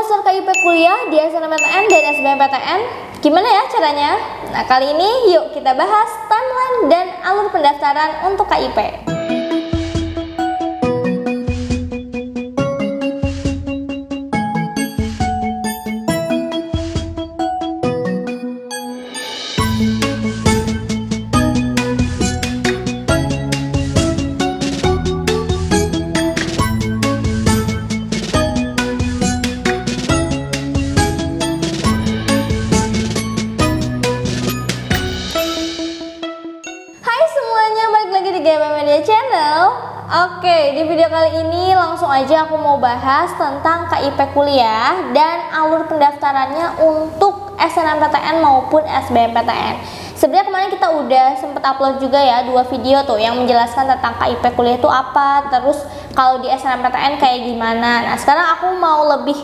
daftar KIP kuliah di SNMPTN dan SBMPTN? Gimana ya caranya? Nah, kali ini yuk kita bahas timeline dan alur pendaftaran untuk KIP. Oke, di video kali ini langsung aja aku mau bahas tentang KIP kuliah dan alur pendaftarannya untuk SNMPTN maupun SBMPTN. Sebenarnya kemarin kita udah sempet upload juga ya 2 video tuh yang menjelaskan tentang KIP kuliah itu apa, terus kalau di SNMPTN kayak gimana. Nah, sekarang aku mau lebih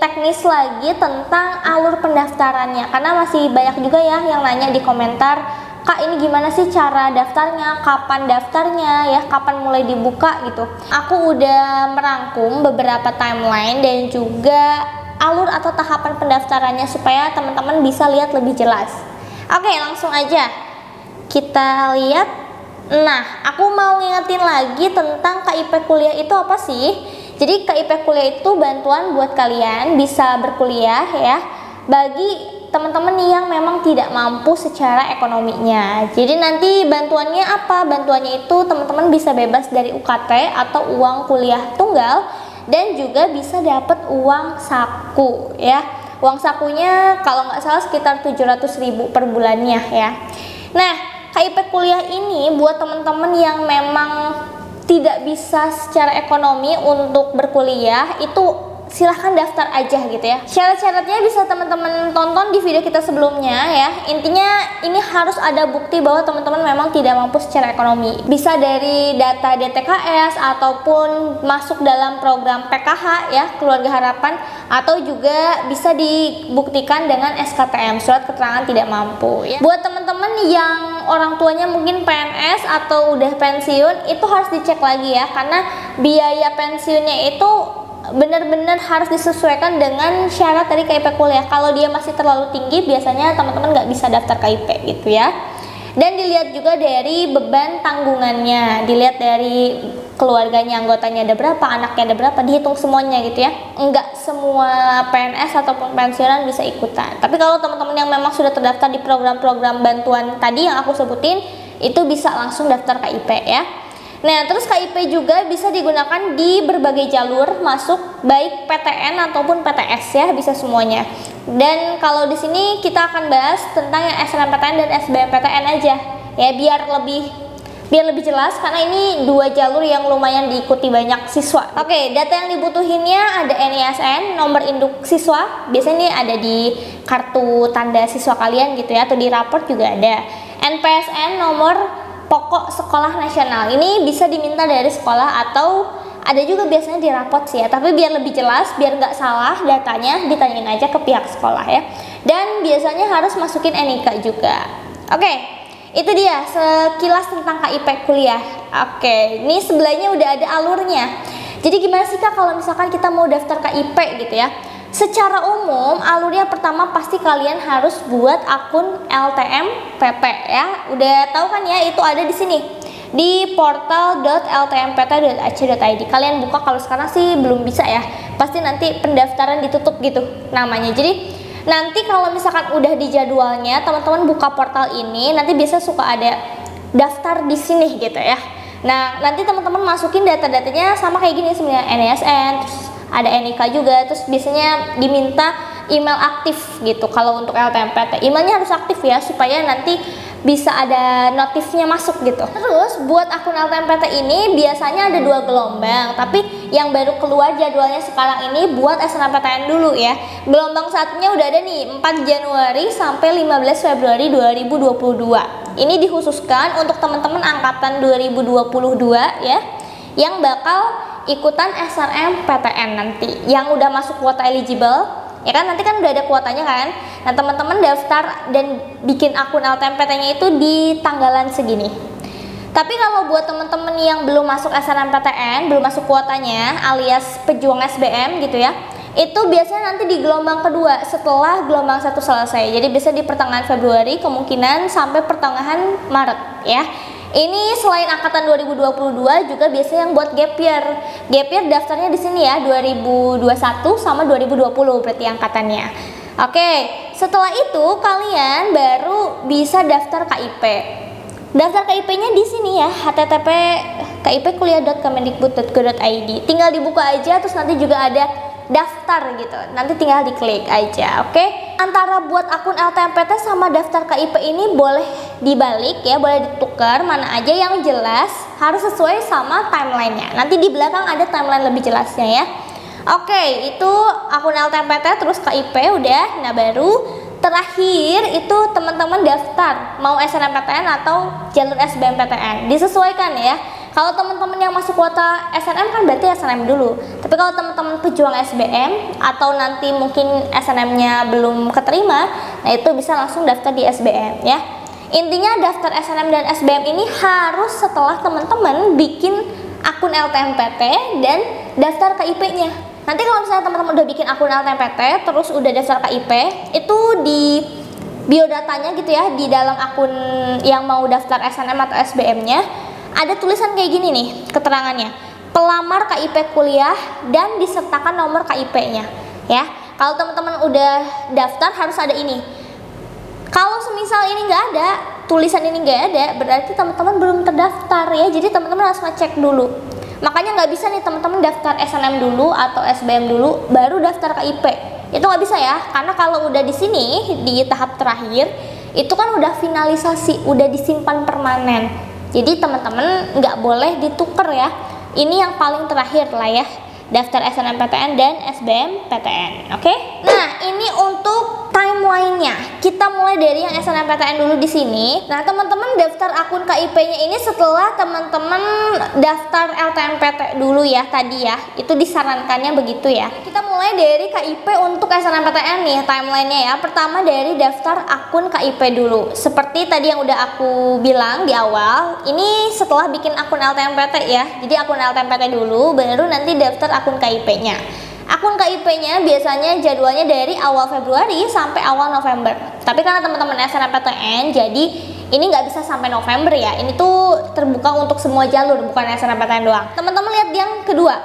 teknis lagi tentang alur pendaftarannya, karena masih banyak juga ya yang nanya di komentar, Kak, ini gimana sih cara daftarnya, kapan daftarnya ya, kapan mulai dibuka gitu. Aku udah merangkum beberapa timeline dan juga alur atau tahapan pendaftarannya supaya teman-teman bisa lihat lebih jelas. Oke, langsung aja kita lihat. Nah, aku mau ngingetin lagi tentang KIP kuliah itu apa sih. Jadi KIP kuliah itu bantuan buat kalian bisa berkuliah ya, bagi teman-teman yang memang tidak mampu secara ekonominya. Jadi nanti bantuannya apa? Bantuannya itu teman-teman bisa bebas dari UKT atau uang kuliah tunggal, dan juga bisa dapat uang saku ya. Uang sakunya kalau nggak salah sekitar 700.000 per bulannya ya. Nah, KIP kuliah ini buat teman-teman yang memang tidak bisa secara ekonomi untuk berkuliah, itu silahkan daftar aja gitu ya. Syarat-syaratnya bisa teman-teman tonton di video kita sebelumnya ya. Intinya ini harus ada bukti bahwa teman-teman memang tidak mampu secara ekonomi. Bisa dari data DTKS ataupun masuk dalam program PKH ya, Keluarga Harapan, atau juga bisa dibuktikan dengan SKTM, surat keterangan tidak mampu ya. Buat teman-teman yang orang tuanya mungkin PNS atau udah pensiun, itu harus dicek lagi ya, karena biaya pensiunnya itu benar-benar harus disesuaikan dengan syarat dari KIP kuliah. Kalau dia masih terlalu tinggi, biasanya teman-teman nggak bisa daftar KIP gitu ya. Dan dilihat juga dari beban tanggungannya, dilihat dari keluarganya, anggotanya ada berapa, anaknya ada berapa, dihitung semuanya gitu ya. Nggak semua PNS ataupun pensiunan bisa ikutan. Tapi kalau teman-teman yang memang sudah terdaftar di program-program bantuan tadi yang aku sebutin, itu bisa langsung daftar KIP ya. Nah, terus KIP juga bisa digunakan di berbagai jalur masuk, baik PTN ataupun PTS ya, bisa semuanya. Dan kalau di sini kita akan bahas tentang yang SNMPTN dan SBMPTN aja ya, biar lebih jelas, karena ini 2 jalur yang lumayan diikuti banyak siswa. Oke, data yang dibutuhinnya ada NISN, nomor induk siswa, biasanya ini ada di kartu tanda siswa kalian gitu ya, atau di raport juga ada. NPSN, nomor pokok sekolah nasional, ini bisa diminta dari sekolah atau ada juga biasanya di rapot sih ya, tapi biar lebih jelas, biar nggak salah datanya, ditanyain aja ke pihak sekolah ya. Dan biasanya harus masukin NIK juga. Oke, itu dia sekilas tentang KIP kuliah. Oke, ini sebelahnya udah ada alurnya. Jadi gimana sih Kak kalau misalkan kita mau daftar KIP gitu ya? Secara umum, alurnya pertama pasti kalian harus buat akun LTMPT ya. Udah tahu kan ya, itu ada di sini di portal.ltmpt.ac.id. Kalian buka, kalau sekarang sih belum bisa ya. Pasti nanti pendaftaran ditutup gitu namanya. Jadi nanti kalau misalkan udah di jadwalnya, teman-teman buka portal ini, nanti biasa suka ada daftar di sini gitu ya. Nah, nanti teman-teman masukin data-datanya sama kayak gini sebenarnya, NISN, terus ada NIK juga, terus biasanya diminta email aktif gitu. Kalau untuk LTMPT, emailnya harus aktif ya, supaya nanti bisa ada notifnya masuk gitu. Terus buat akun LTMPT ini biasanya ada 2 gelombang, tapi yang baru keluar jadwalnya sekarang ini buat SNMPTN dulu ya. Gelombang satunya udah ada nih, 4 Januari sampai 15 Februari 2022. Ini dikhususkan untuk teman-teman angkatan 2022 ya, yang bakal ikutan SNMPTN nanti, yang udah masuk kuota eligible ya kan, nanti kan udah ada kuotanya kan. Nah, teman-teman daftar dan bikin akun LTMPT-nya itu di tanggalan segini. Tapi kalau buat teman-teman yang belum masuk SNMPTN, belum masuk kuotanya alias pejuang SBM gitu ya, itu biasanya nanti di gelombang kedua setelah gelombang 1 selesai. Jadi bisa di pertengahan Februari, kemungkinan sampai pertengahan Maret ya. Ini selain angkatan 2022 juga biasanya yang buat gap year. Gap year daftarnya di sini ya, 2021 sama 2020 berarti angkatannya. Oke, setelah itu kalian baru bisa daftar KIP. Daftar KIP-nya di sini ya, http kipkuliah.kemendikbud.go.id. Tinggal dibuka aja, terus nanti juga ada daftar gitu. Nanti tinggal diklik aja, oke? Antara buat akun LTMPT sama daftar KIP ini boleh dibalik ya, boleh ditukar, mana aja yang jelas harus sesuai sama timelinenya. Nanti di belakang ada timeline lebih jelasnya ya. Oke, itu akun LTMPT terus KIP udah. Nah, baru terakhir itu teman-teman daftar mau SNMPTN atau jalur SBMPTN. Disesuaikan ya. Kalau teman-teman yang masuk kuota SNM kan berarti SNM dulu. Tapi kalau teman-teman pejuang SBM atau nanti mungkin SNM-nya belum keterima, nah itu bisa langsung daftar di SBM ya. Intinya daftar SNM dan SBM ini harus setelah teman-teman bikin akun LTMPT dan daftar KIP-nya. Nanti kalau misalnya teman-teman udah bikin akun LTMPT terus udah daftar KIP, itu di biodatanya gitu ya, di dalam akun yang mau daftar SNM atau SBM-nya ada tulisan kayak gini nih keterangannya, pelamar KIP kuliah dan disertakan nomor KIP-nya ya. Kalau teman-teman udah daftar harus ada ini. Kalau semisal ini nggak ada, tulisan ini nggak ada, berarti teman-teman belum terdaftar ya. Jadi teman-teman harus ngecek dulu. Makanya nggak bisa nih teman-teman daftar SNM dulu atau SBM dulu baru daftar KIP. Itu nggak bisa ya, karena kalau udah di sini di tahap terakhir itu kan udah finalisasi, udah disimpan permanen. Jadi teman-teman nggak boleh ditukar ya. Ini yang paling terakhir lah ya, daftar SNMPTN dan SBMPTN. Oke? Nah, ini untuk timelinenya. Kita mulai dari yang SNMPTN dulu di sini. Nah, teman-teman daftar akun KIP-nya ini setelah teman-teman daftar LTMPT dulu ya tadi ya. Itu disarankannya begitu ya. Kita mulai dari KIP untuk SNMPTN nih timelinenya ya. Pertama dari daftar akun KIP dulu. Seperti tadi yang udah aku bilang di awal, ini setelah bikin akun LTMPT ya. Jadi akun LTMPT dulu, baru nanti daftar akun KIP-nya. Akun KIP-nya biasanya jadwalnya dari awal Februari sampai awal November. Tapi karena teman-teman SNMPTN, jadi ini nggak bisa sampai November ya. Ini tuh terbuka untuk semua jalur, bukan SNMPTN doang. Teman-teman lihat yang kedua.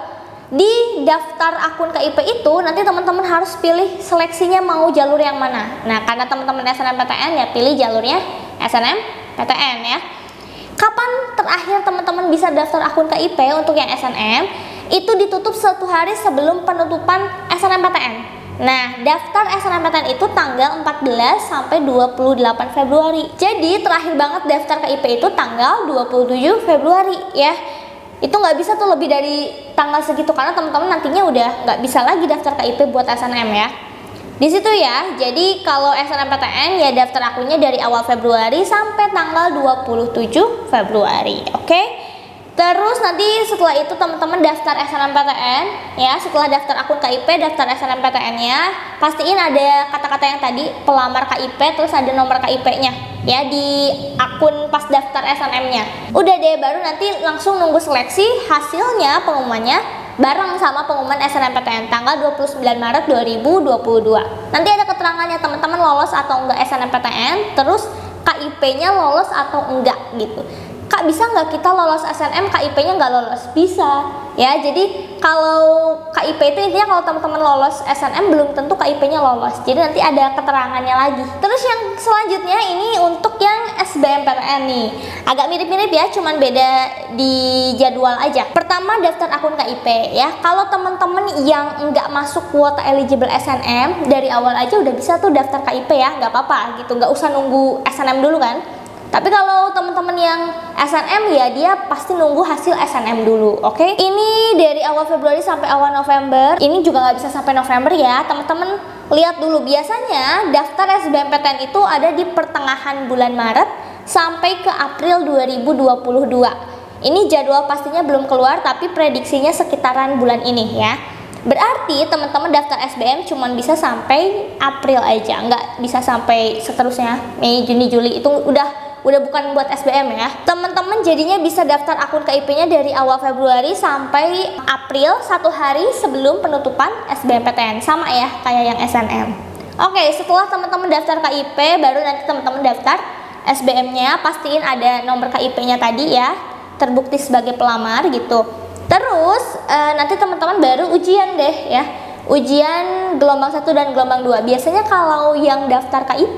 Di daftar akun KIP itu nanti teman-teman harus pilih seleksinya mau jalur yang mana. Nah, karena teman-teman SNMPTN ya pilih jalurnya SNMPTN ya. Kapan terakhir teman-teman bisa daftar akun KIP untuk yang SNM? Itu ditutup 1 hari sebelum penutupan SNMPTN. Nah, daftar SNMPTN itu tanggal 14 sampai 28 Februari. Jadi terakhir banget daftar KIP itu tanggal 27 Februari ya. Itu nggak bisa tuh lebih dari tanggal segitu, karena teman-teman nantinya udah nggak bisa lagi daftar KIP buat SNM ya. Di situ ya. Jadi kalau SNMPTN ya daftar akunnya dari awal Februari sampai tanggal 27 Februari. Oke? Terus nanti setelah itu teman-teman daftar SNMPTN ya. Setelah daftar akun KIP, daftar SNMPTN-nya, pastiin ada kata-kata yang tadi pelamar KIP, terus ada nomor KIP-nya ya di akun pas daftar SNM-nya. Udah deh, baru nanti langsung nunggu seleksi, hasilnya pengumumannya bareng sama pengumuman SNMPTN tanggal 29 Maret 2022. Nanti ada keterangannya teman-teman lolos atau enggak SNMPTN, terus KIP-nya lolos atau enggak gitu. Kak, bisa nggak kita lolos SNM, KIP-nya nggak lolos? Bisa ya. Jadi kalau KIP itu intinya kalau teman-teman lolos SNM belum tentu KIP-nya lolos. Jadi nanti ada keterangannya lagi. Terus yang selanjutnya ini untuk yang SBMPTN nih. Agak mirip-mirip ya, cuman beda di jadwal aja. Pertama daftar akun KIP ya. Kalau teman-teman yang nggak masuk kuota eligible SNM, dari awal aja udah bisa tuh daftar KIP ya, nggak apa-apa gitu. Nggak usah nunggu SNM dulu kan. Tapi kalau teman-teman yang SNM ya dia pasti nunggu hasil SNM dulu, oke? Ini dari awal Februari sampai awal November. Ini juga nggak bisa sampai November ya, teman-teman lihat dulu. Biasanya daftar SBMPTN itu ada di pertengahan bulan Maret sampai ke April 2022. Ini jadwal pastinya belum keluar, tapi prediksinya sekitaran bulan ini ya. Berarti teman-teman daftar SBM cuma bisa sampai April aja, nggak bisa sampai seterusnya Mei, Juni, Juli. Itu udah udah bukan buat SBM ya. Teman-teman jadinya bisa daftar akun KIP-nya dari awal Februari sampai April, 1 hari sebelum penutupan SBMPTN, sama ya kayak yang SNM. Oke, setelah teman-teman daftar KIP, baru nanti teman-teman daftar SBM-nya, pastiin ada nomor KIP-nya tadi ya, terbukti sebagai pelamar gitu. Terus nanti teman-teman baru ujian deh ya. Ujian gelombang 1 dan gelombang 2. Biasanya kalau yang daftar KIP,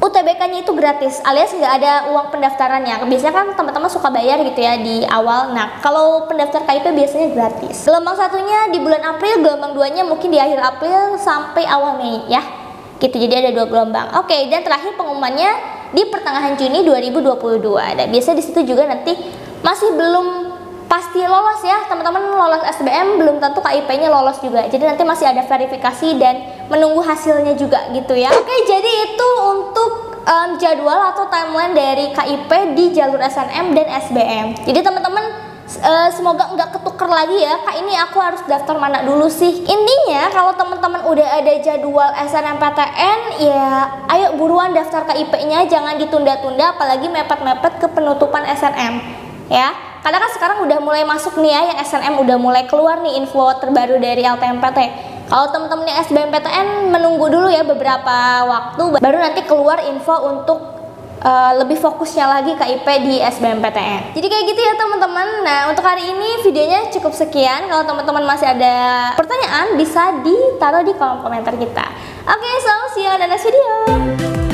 UTBK-nya itu gratis, alias nggak ada uang pendaftarannya. Biasanya kan teman-teman suka bayar gitu ya di awal. Nah, kalau pendaftar KIP biasanya gratis. Gelombang 1-nya di bulan April, gelombang 2-nya mungkin di akhir April sampai awal Mei ya. Gitu, jadi ada 2 gelombang. Oke, dan terakhir pengumumannya di pertengahan Juni 2022. Dan biasanya di situ juga nanti masih belum pasti lolos ya, teman-teman lolos SBM belum tentu KIP-nya lolos juga. Jadi nanti masih ada verifikasi dan menunggu hasilnya juga gitu ya. Oke, jadi itu untuk jadwal atau timeline dari KIP di jalur SNM dan SBM. Jadi teman-teman semoga nggak ketuker lagi ya, Kak ini aku harus daftar mana dulu sih. Intinya kalau teman-teman udah ada jadwal SNMPTN ya ayo buruan daftar KIP-nya, jangan ditunda-tunda apalagi mepet-mepet ke penutupan SNM ya. Karena kan sekarang udah mulai masuk nih ya, yang SNM udah mulai keluar nih info terbaru dari LTMPT. Kalau teman-teman yang SBMPTN menunggu dulu ya beberapa waktu, baru nanti keluar info untuk lebih fokusnya lagi KIP di SBMPTN. Jadi kayak gitu ya teman-teman. Nah untuk hari ini videonya cukup sekian. Kalau teman-teman masih ada pertanyaan bisa ditaruh di kolom komentar kita. Oke, so see you on the next video.